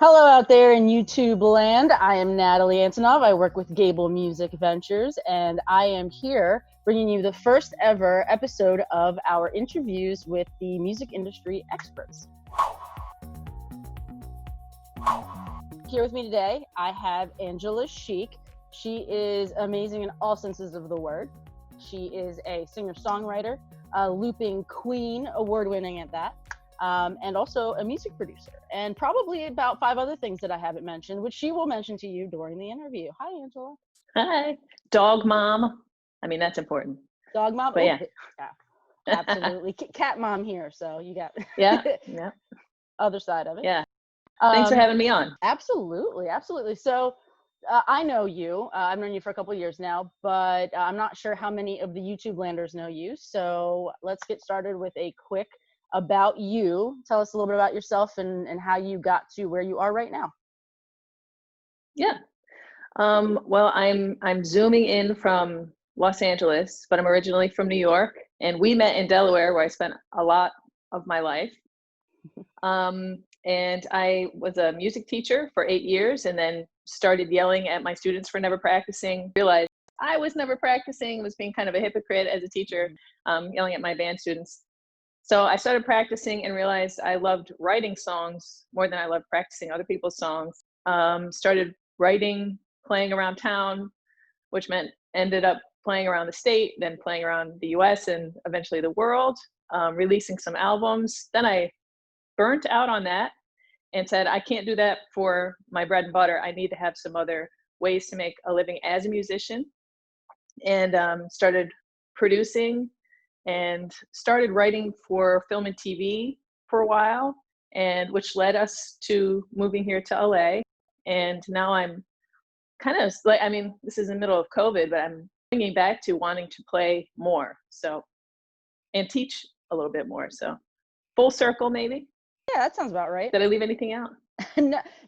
Hello out there in YouTube land. I am Nathalie Antonov. I work with Gable Music Ventures, and I am here bringing you the first ever episode of our interviews with the music industry experts. Here with me today, I have Angela Sheik. She is amazing in all senses of the word. She is a singer-songwriter, a looping queen, award-winning at that. And also a music producer, and probably about 5 other things that I haven't mentioned, which she will mention to you during the interview. Hi, Angela. Hi. Dog mom. I mean, that's important. Dog mom? But yeah. Absolutely. Cat mom here, so you got yeah. other side of it. Yeah. Thanks for having me on. Absolutely. So I know you. I've known you for a couple of years now, but I'm not sure how many of the YouTube landers know you. So let's get started with a quick about you. Tell us a little bit about yourself and how you got to where you are right now. Yeah. Well, I'm zooming in from Los Angeles, but I'm originally from New York, and we met in Delaware, where I spent a lot of my life. And I was a music teacher for 8 years, and then started yelling at my students for never practicing. Realized I was never practicing, was being kind of a hypocrite as a teacher, yelling at my band students. So I started practicing and realized I loved writing songs more than I loved practicing other people's songs. Started writing, playing around town, which meant ended up playing around the state, then playing around the US and eventually the world, releasing some albums. Then I burnt out on that and said, I can't do that for my bread and butter. I need to have some other ways to make a living as a musician, and started producing and started writing for film and TV for a while, and which led us to moving here to LA. And now I'm kind of like, I mean, this is in the middle of COVID, but I'm bringing back to wanting to play more, so, and teach a little bit more. So full circle, maybe. Yeah, that sounds about right. Did I leave anything out?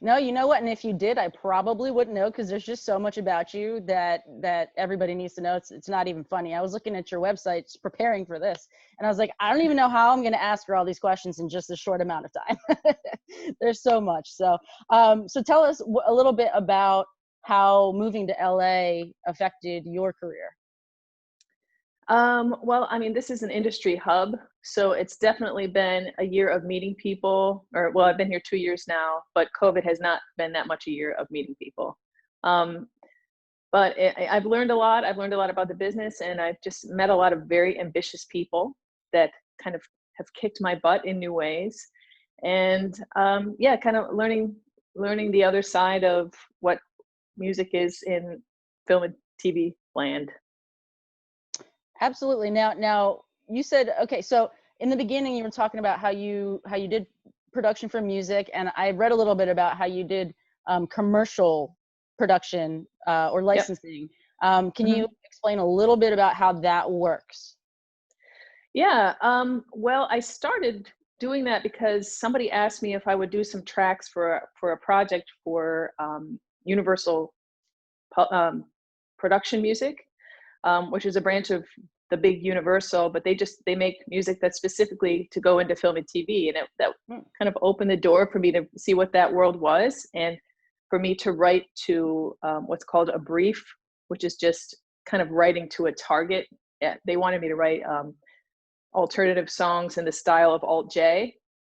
No, you know what? And if you did, I probably wouldn't know, because there's just so much about you that everybody needs to know. It's not even funny. I was looking at your website preparing for this, and I was like, I don't even know how I'm going to ask her all these questions in just a short amount of time. There's so much. So tell us a little bit about how moving to LA affected your career. Well, I mean, this is an industry hub, so it's definitely been a year of meeting people, I've been here 2 years now, but COVID has not been that much a year of meeting people. But I've learned a lot. I've learned a lot about the business, and I've just met a lot of very ambitious people that kind of have kicked my butt in new ways. And kind of learning the other side of what music is in film and TV land. Absolutely. Now you said, okay, so in the beginning you were talking about how you did production for music, and I read a little bit about how you did commercial production or licensing. Yep. Can you explain a little bit about how that works? Yeah. Well, I started doing that because somebody asked me if I would do some tracks for a project for Universal Production Music, which is a branch of the big Universal, but they make music that's specifically to go into film and TV. And that kind of opened the door for me to see what that world was, and for me to write to what's called a brief, which is just kind of writing to a target. They wanted me to write alternative songs in the style of Alt-J,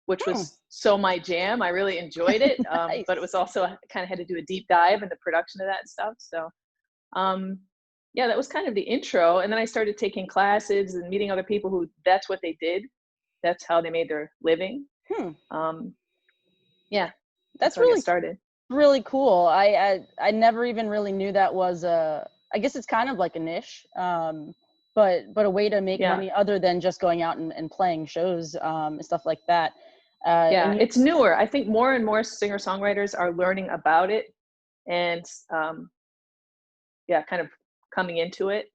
which was so my jam. I really enjoyed it, nice. But it was also, I kind of had to do a deep dive in the production of that stuff. So that was kind of the intro. And then I started taking classes and meeting other people who that's what they did. That's how they made their living. That's really started. Really cool. I never even really knew that was I guess it's kind of like a niche, but a way to make money other than just going out and playing shows and stuff like that. It's newer. I think more and more singer-songwriters are learning about it, and kind of coming into it.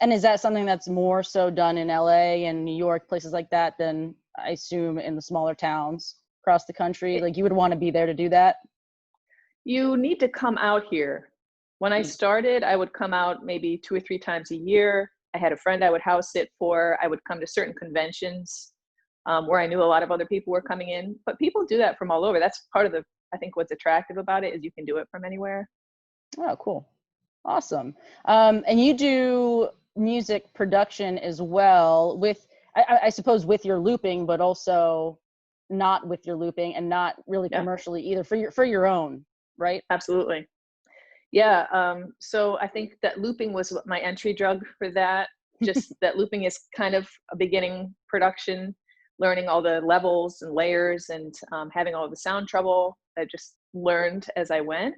And is that something that's more so done in LA and New York, places like that, than I assume in the smaller towns across the country? Like, you would want to be there to do that? You need to come out here. When I started, I would come out maybe 2 or 3 times a year. I had a friend I would house sit for. I would come to certain conventions where I knew a lot of other people were coming in. But people do that from all over. That's part of I think what's attractive about it is you can do it from anywhere. Oh, cool. Awesome. And you do music production as well with, I suppose with your looping, but also not with your looping and not really commercially either for your own, right? Absolutely. Yeah. So I think that looping was my entry drug for that. Just that looping is kind of a beginning production, learning all the levels and layers and having all the sound trouble. I just learned as I went.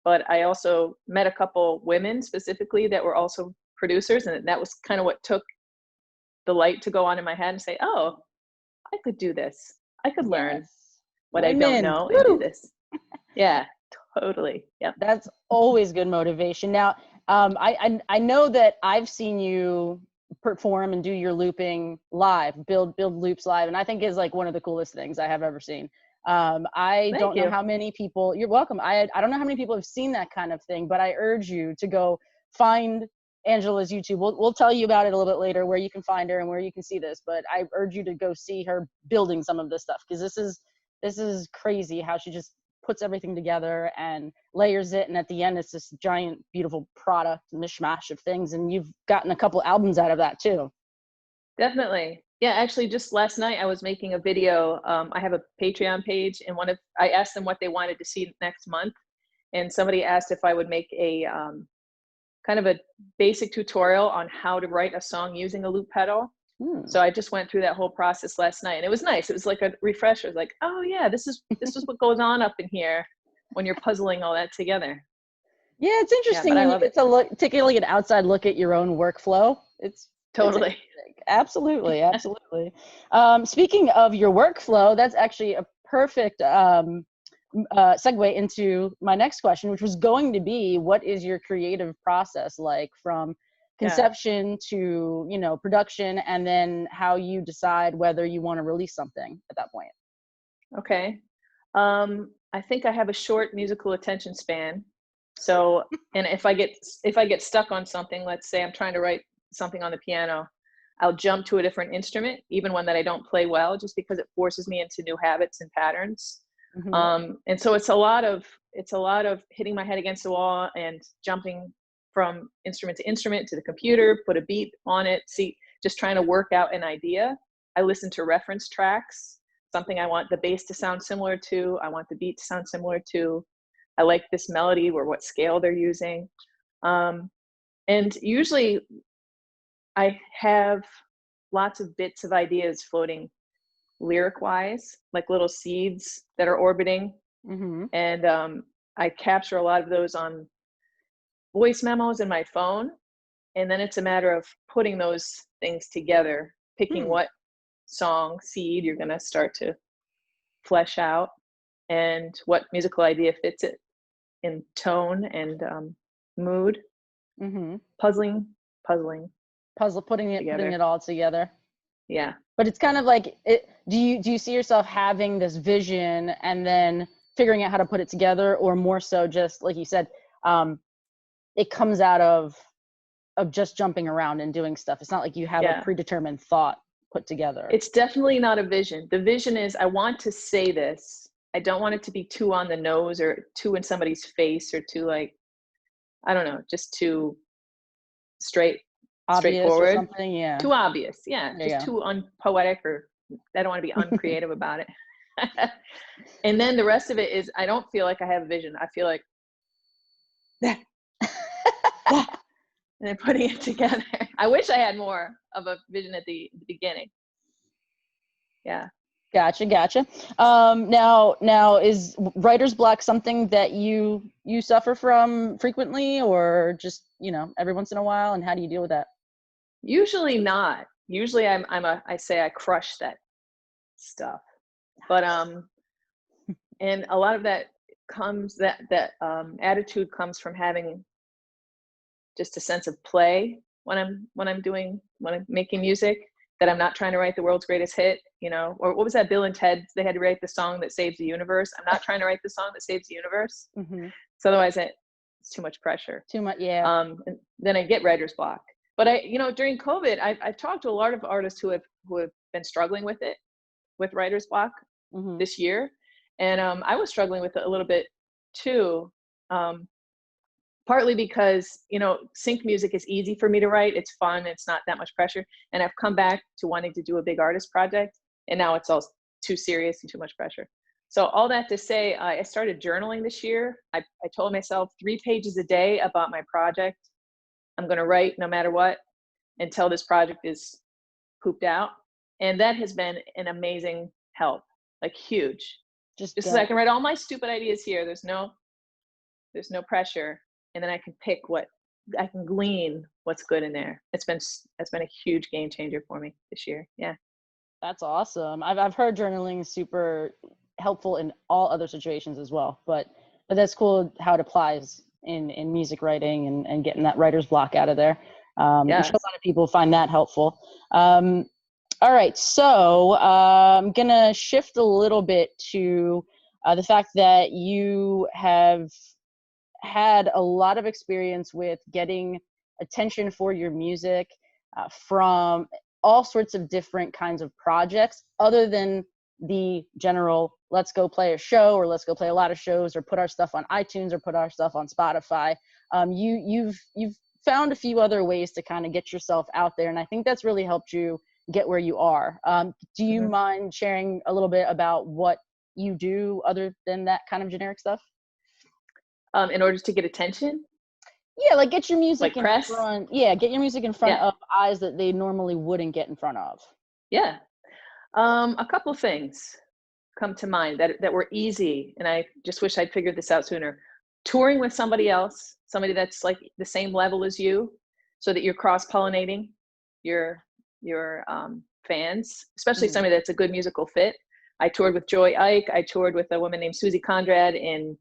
But I also met a couple women specifically that were also producers, and that was kind of what took the light to go on in my head and say, oh, I could do this. I could learn what I don't know and do this. Yeah, totally. Yep. That's always good motivation. Now, I know that I've seen you perform and do your looping live, build loops live, and I think is like one of the coolest things I have ever seen. I don't know how many people, you're welcome. I don't know how many people have seen that kind of thing, but I urge you to go find Angela's YouTube. We'll tell you about it a little bit later, where you can find her and where you can see this, but I urge you to go see her building some of this stuff, because this is crazy how she just puts everything together and layers it, and at the end it's this giant beautiful product mishmash of things, and you've gotten a couple albums out of that too. Definitely. Yeah, actually just last night I was making a video. I have a Patreon page, and I asked them what they wanted to see next month, and somebody asked if I would make a kind of a basic tutorial on how to write a song using a loop pedal. So I just went through that whole process last night, and it was nice. It was like a refresher. It was like, oh yeah, this is what goes on up in here when you're puzzling all that together. Yeah, it's interesting. I love it. Taking like an outside look at your own workflow. It's totally. Absolutely. Speaking of your workflow, that's actually a perfect segue into my next question, which was going to be, what is your creative process like from conception to, production, and then how you decide whether you want to release something at that point? Okay. I think I have a short musical attention span. So, and if I get stuck on something, let's say I'm trying to write something on the piano, I'll jump to a different instrument, even one that I don't play well, just because it forces me into new habits and patterns. Mm-hmm. And so it's a lot of hitting my head against the wall and jumping from instrument to instrument to the computer, put a beat on it, just trying to work out an idea. I listen to reference tracks, something I want the bass to sound similar to, I want the beat to sound similar to, I like this melody or what scale they're using. And usually I have lots of bits of ideas floating lyric-wise, like little seeds that are orbiting. Mm-hmm. And I capture a lot of those on voice memos in my phone. And then it's a matter of putting those things together, picking what song seed you're going to start to flesh out and what musical idea fits it in tone and mood. Mm-hmm. Putting it all together. Yeah. But it's kind of like, do you see yourself having this vision and then figuring out how to put it together, or more so just like you said, it comes out of just jumping around and doing stuff? It's not like you have a predetermined thought put together. It's definitely not a vision. The vision is, I want to say this. I don't want it to be too on the nose or too in somebody's face or too like, I don't know, just too straightforward. Or something, yeah. Too obvious. Yeah. Just too unpoetic, or I don't want to be uncreative about it. And then the rest of it is, I don't feel like I have a vision. I feel like, and then putting it together. I wish I had more of a vision at the beginning. Yeah. Gotcha. Now is writer's block something that you suffer from frequently, or just, every once in a while? And how do you deal with that? Usually not. Usually I say I crush that stuff. But, and a lot of that comes, that attitude comes from having just a sense of play when I'm making music, that I'm not trying to write the world's greatest hit, or what was that, Bill and Ted, they had to write the song that saves the universe. I'm not trying to write the song that saves the universe. Mm-hmm. So otherwise it's too much pressure. Too much. Yeah. And then I get writer's block. But during COVID, I've talked to a lot of artists who have been struggling with writter's block this year. And I was struggling with it a little bit too, partly because, sync music is easy for me to write. It's fun. It's not that much pressure. And I've come back to wanting to do a big artist project. And now it's all too serious and too much pressure. So all that to say, I started journaling this year. I told myself 3 pages a day about my project. I'm going to write no matter what until this project is pooped out. And that has been an amazing help, like huge. Just so I can write all my stupid ideas here. There's no pressure. And then I can pick I can glean what's good in there. It's been a huge game changer for me this year. Yeah. That's awesome. I've heard journaling is super helpful in all other situations as well, but that's cool how it applies in music writing and getting that writer's block out of there. I'm sure a lot of people find that helpful. All right, so I'm gonna shift a little bit to the fact that you have had a lot of experience with getting attention for your music from all sorts of different kinds of projects other than the general let's go play a show or let's go play a lot of shows or put our stuff on iTunes or put our stuff on Spotify. You've found a few other ways to kind of get yourself out there, and I think that's really helped you get where you are. Do you mind sharing a little bit about what you do other than that kind of generic stuff? In order to get attention? Yeah, like get your music in press? Front. Yeah, get your music in front of eyes that they normally wouldn't get in front of. Yeah. A couple things come to mind that were easy, and I just wish I'd figured this out sooner. Touring with somebody else, somebody that's like the same level as you, so that you're cross-pollinating your fans, especially somebody that's a good musical fit. I toured with Joy Ike. I toured with a woman named Susie Conrad in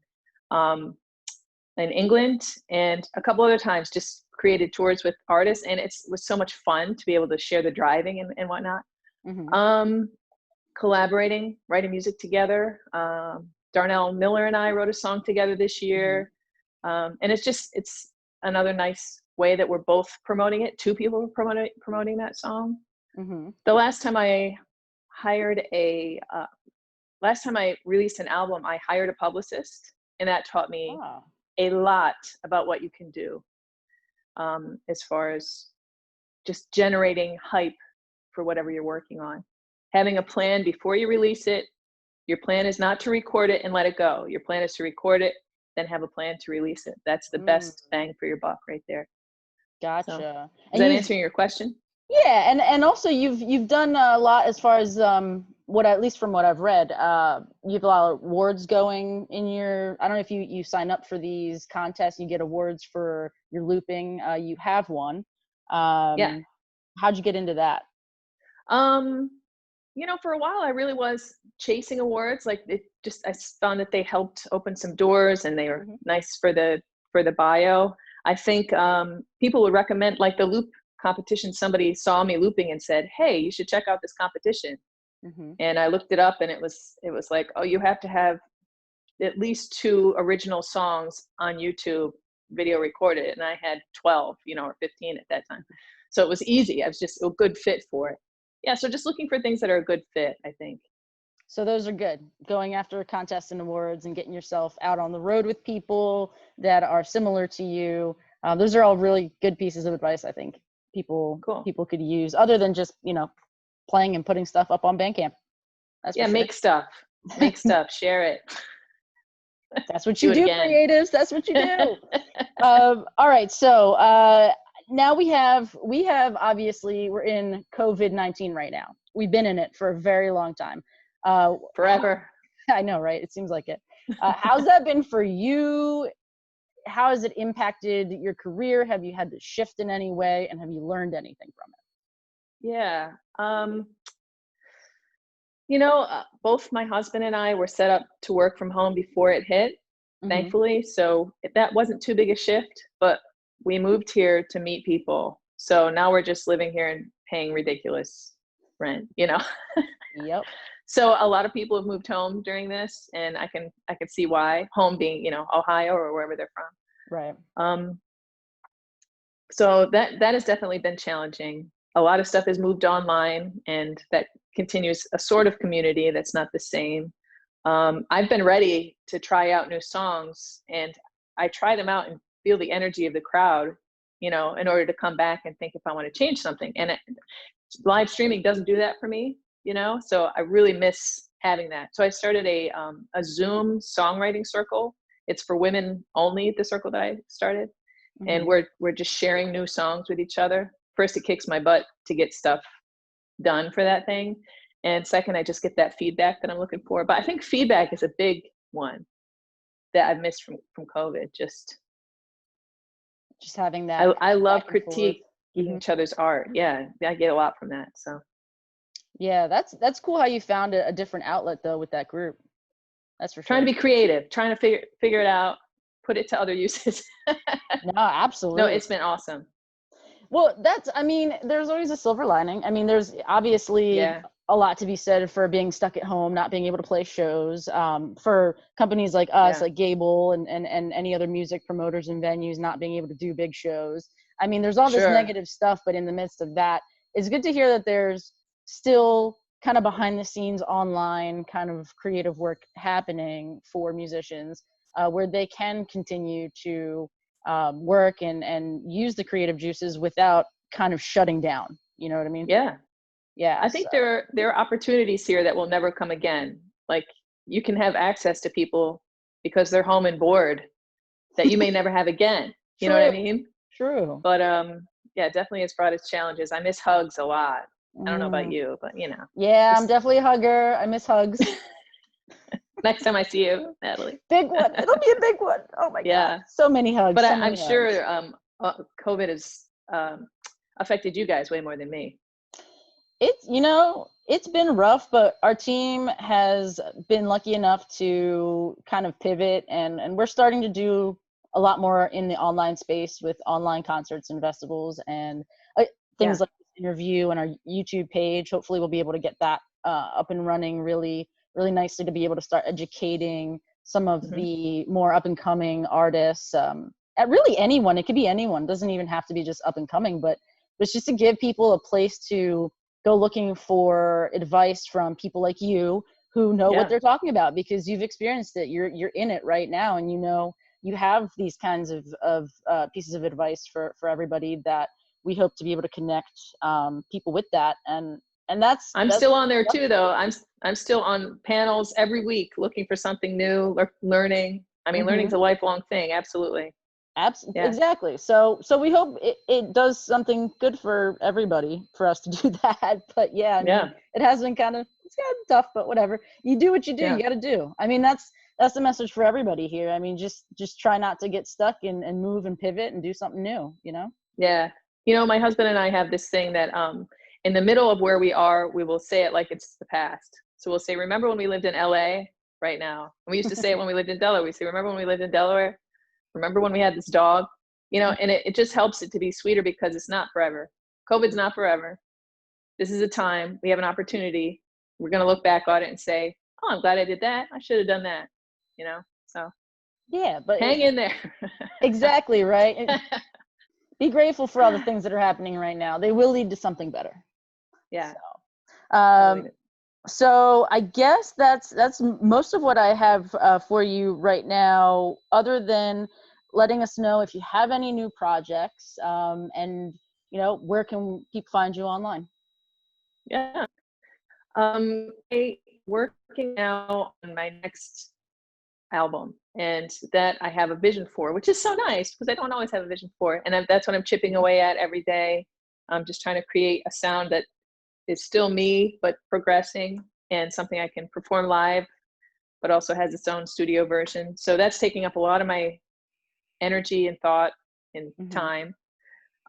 England, and a couple other times just created tours with artists, and it was so much fun to be able to share the driving and whatnot. Collaborating, writing music together. Darnell Miller and I wrote a song together this year. And it's another nice way that we're both promoting it. 2 people were promoting that song. The last time I released an album, I hired a publicist, and that taught me a lot about what you can do as far as just generating hype for whatever you're working on. Having a plan before you release it. Your plan is not to record it and let it go. Your plan is to record it, then have a plan to release it. That's the best bang for your buck right there. Gotcha. So, is that answering your question? Yeah, and also you've done a lot as far as at least from what I've read. You have a lot of awards going in your. I don't know if you sign up for these contests, you get awards for your looping. You have one. Yeah. How'd you get into that? For a while I really was chasing awards. Like I found that they helped open some doors, and they were nice for the bio. I think people would recommend, like the loop competition. Somebody saw me looping and said, "Hey, you should check out this competition." And I looked it up, and it was like, oh, you have to have at least 2 original songs on YouTube video recorded, and I had 12, or 15 at that time. So it was easy. I was just a good fit for it. Yeah, so just looking for things that are a good fit, I think. So those are good. Going after contests and awards and getting yourself out on the road with people that are similar to you. Those are all really good pieces of advice, I think people could use, other than just, playing and putting stuff up on Bandcamp. That's for sure. Make stuff, share it. That's what you do, creatives. That's what you do. All right. So now we have obviously, we're in COVID-19 right now. We've been in it for a very long time. Forever. I know, right? It seems like it. How's that been for you? How has it impacted your career? Have you had to shift in any way, and have you learned anything from it? Yeah. Both my husband and I were set up to work from home before it hit, thankfully. So that wasn't too big a shift, but we moved here to meet people. So now we're just living here and paying ridiculous rent, Yep. So a lot of people have moved home during this, and I can see why, home being, Ohio or wherever they're from. Right. So that has definitely been challenging. A lot of stuff has moved online, and that continues a sort of community that's not the same. I've been ready to try out new songs, and I try them out and feel the energy of the crowd, in order to come back and think if I want to change something. And live streaming doesn't do that for me, so I really miss having that. So I started a Zoom songwriting circle. It's for women only, the circle that I started. Mm-hmm. And we're just sharing new songs with each other. First, it kicks my butt to get stuff done for that thing. And second, I just get that feedback that I'm looking for. But I think feedback is a big one that I've missed from COVID. Just having that. I love critiquing each other's art. Yeah, I get a lot from that. So. Yeah, that's cool how you found a different outlet though with that group. That's for sure. Trying to be creative, trying to figure it out, put it to other uses. No, absolutely. No, it's been awesome. Well, there's always a silver lining. There's obviously a lot to be said for being stuck at home, not being able to play shows, for companies like us, like Gable and any other music promoters and venues not being able to do big shows. There's all this negative stuff, but in the midst of that, it's good to hear that there's still kind of behind the scenes online kind of creative work happening for musicians, where they can continue to work and use the creative juices without kind of shutting down. You know what I mean? Yeah. I think there are opportunities here that will never come again. Like, you can have access to people because they're home and bored that you may never have again. You know what I mean? True. But definitely it's brought its challenges. I miss hugs a lot. I don't know about you, but Yeah, I'm definitely a hugger. I miss hugs. Next time I see you, Nathalie. Big one. It'll be a big one. Oh my God. So many hugs. But I'm sure COVID has affected you guys way more than me. It's been rough, but our team has been lucky enough to kind of pivot, and we're starting to do a lot more in the online space with online concerts and festivals and things like this interview and our YouTube page. Hopefully we'll be able to get that up and running really, really nicely to be able to start educating some of the more up and coming artists, at really anyone. It could be anyone. It doesn't even have to be just up and coming, but it's just to give people a place to go looking for advice from people like you who know what they're talking about, because you've experienced it. You're in it right now, and you have these kinds of pieces of advice for everybody that we hope to be able to connect people with that. And that's still on there too, though. I'm still on panels every week looking for something new, learning. Learning's a lifelong thing. Absolutely. Exactly. So we hope it does something good for everybody for us to do that. But it has been kind of tough, but whatever. You do what you do. You got to do. That's the message for everybody here. Just try not to get stuck and move and pivot and do something new, Yeah. My husband and I have this thing that in the middle of where we are, we will say it like it's the past. So we'll say, remember when we lived in LA right now? And we used to say it when we lived in Delaware. We say, remember when we lived in Delaware? Remember when we had this dog? And it just helps it to be sweeter, because it's not forever. COVID's not forever. This is a time. We have an opportunity. We're going to look back on it and say, oh, I'm glad I did that. I should have done that. So but hang in there. Exactly, right? Be grateful for all the things that are happening right now. They will lead to something better. Yeah. So I guess that's most of what I have for you right now, other than letting us know if you have any new projects, and where can people find you online? Yeah. I'm working now on my next album, and that I have a vision for, which is so nice because I don't always have a vision for, and that's what I'm chipping away at every day. I'm just trying to create a sound that is still me, but progressing, and something I can perform live, but also has its own studio version. So that's taking up a lot of my energy and thought and time.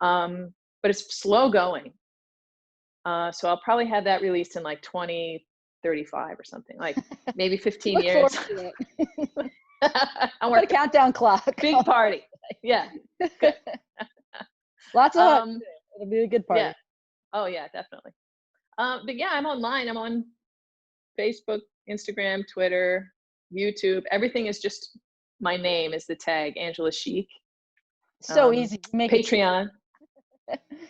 But it's slow going. So I'll probably have that released in like 2035 or something, like maybe 15 years. I'm working a countdown clock. Big party. Yeah. Good. Lots of it'll be a good party. Yeah. Oh yeah, definitely. But yeah, I'm online. I'm on Facebook, Instagram, Twitter, YouTube. Everything is just my name is the tag, Angela Sheik. So easy. Make Patreon.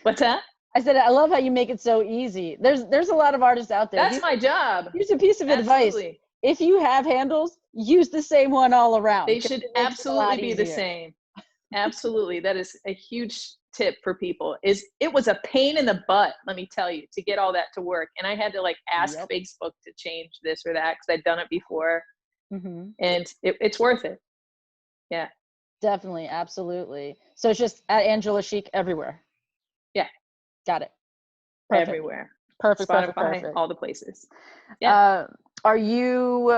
What's that? I said, I love how you make it so easy. There's a lot of artists out there. That's my job. Here's a piece of advice. if you have handles, use the same one all around. They should absolutely be the same. Absolutely. That is a huge tip for people. It was a pain in the butt, let me tell you, to get all that to work. And I had to like ask Facebook to change this or that because I'd done it before. And it's worth it. Yeah. Definitely. Absolutely. So it's just at Angela Sheik everywhere. Yeah. Got it. Perfect. Everywhere. Perfect. Spotify, perfect. all the places. Yeah. Are you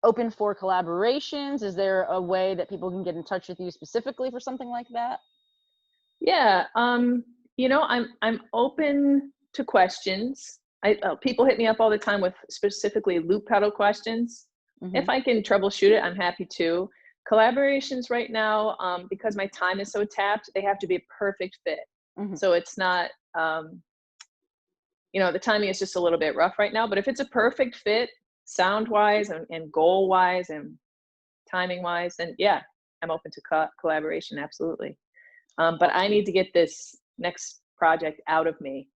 open for collaborations? Is there a way that people can get in touch with you specifically for something like that? Yeah. You know, I'm open to questions. People hit me up all the time with specifically loop pedal questions. If I can troubleshoot it, I'm happy to. Collaborations right now, because my time is so tapped, they have to be a perfect fit. So it's not, you know, the timing is just a little bit rough right now, but if it's a perfect fit, sound-wise and goal-wise and timing-wise, then yeah, I'm open to collaboration, absolutely. But I need to get this next project out of me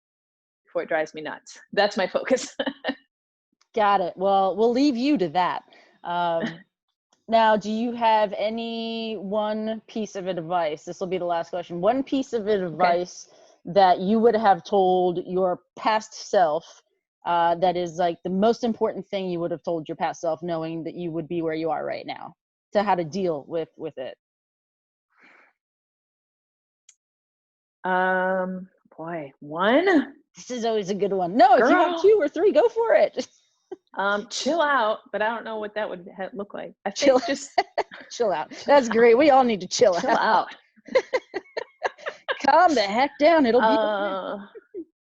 before it drives me nuts. That's my focus. Got it. Well, we'll leave you to that. Now, do you have any one piece of advice? This will be the last question. One piece of advice that you would have told your past self that is like the most important thing you would have told your past self, knowing that you would be where you are right now, to how to deal with it? Boy, one? This is always a good one. No, if you have 2 or 3, go for it. Chill out, but I don't know what that would look like. I think just chill out. That's great. We all need to chill out. Calm the heck down. It'll be.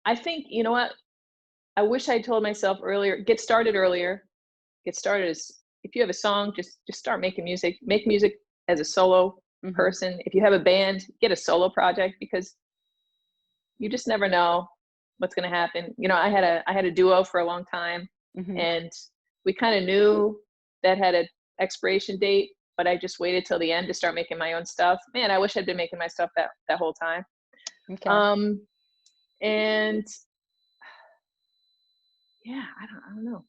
I think, you know what? I wish I told myself earlier, get started earlier. Get started if you have a song, just start making music. Make music as a solo person. If you have a band, get a solo project, because you just never know what's going to happen. You know, I had a duo for a long time. And we kind of knew that had an expiration date, but I just waited till the end to start making my own stuff. Man, I wish I'd been making my stuff that whole time. And yeah, I don't know.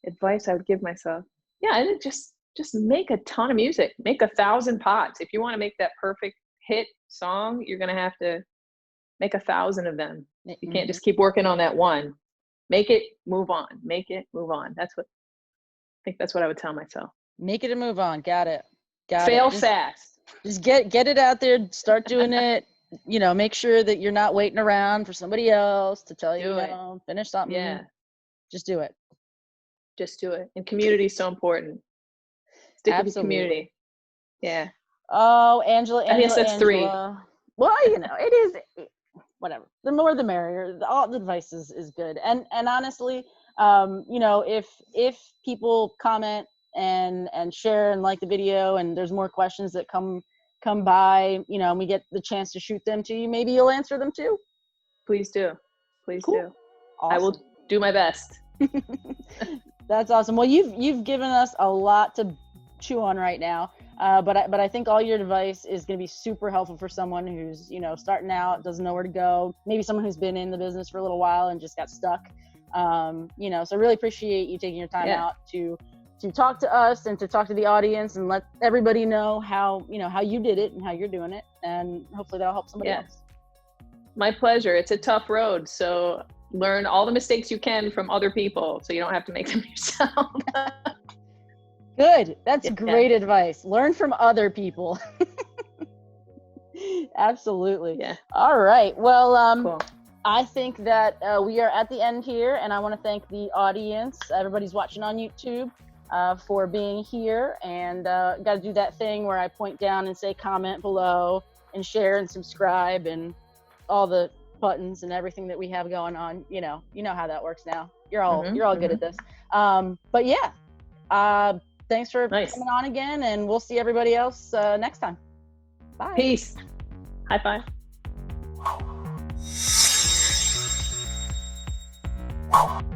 Advice I would give myself. Yeah, I think just make a ton of music. Make 1,000 pots. If you want to make that perfect hit song, you're going to have to make 1,000 of them. You can't just keep working on that one. Make it, move on. Make it, move on. I think that's what I would tell myself. Make it and move on. Got it. Fail fast. Just get it out there. Start doing it. You know, make sure that you're not waiting around for somebody else to tell you, finish something. Yeah. Just do it. Just do it. And community is so important. Stick with the community. Yeah. Oh, Angela. I guess that's 3. Well, you know, it is. Whatever. The more the merrier. All the advice is good. And honestly, you know, if people comment and share and like the video, and there's more questions that come by, you know, and we get the chance to shoot them to you, maybe you'll answer them too. Please do. Please do. Awesome. I will do my best. That's awesome. Well, you've given us a lot to chew on right now. But I think all your advice is going to be super helpful for someone who's, you know, starting out, doesn't know where to go. Maybe someone who's been in the business for a little while and just got stuck. You know, so I really appreciate you taking your time out to talk to us and to talk to the audience and let everybody know how you did it and how you're doing it. And hopefully that'll help somebody else. My pleasure. It's a tough road. So learn all the mistakes you can from other people so you don't have to make them yourself. Good. That's great advice. Learn from other people. Absolutely. Yeah. All right. Well, cool. I think that we are at the end here, and I want to thank the audience, everybody's watching on YouTube, for being here. And got to do that thing where I point down and say comment below and share and subscribe and all the buttons and everything that we have going on. You know how that works now. You're all good at this. But yeah. Thanks for coming on again, and we'll see everybody else next time. Bye. Peace. High five.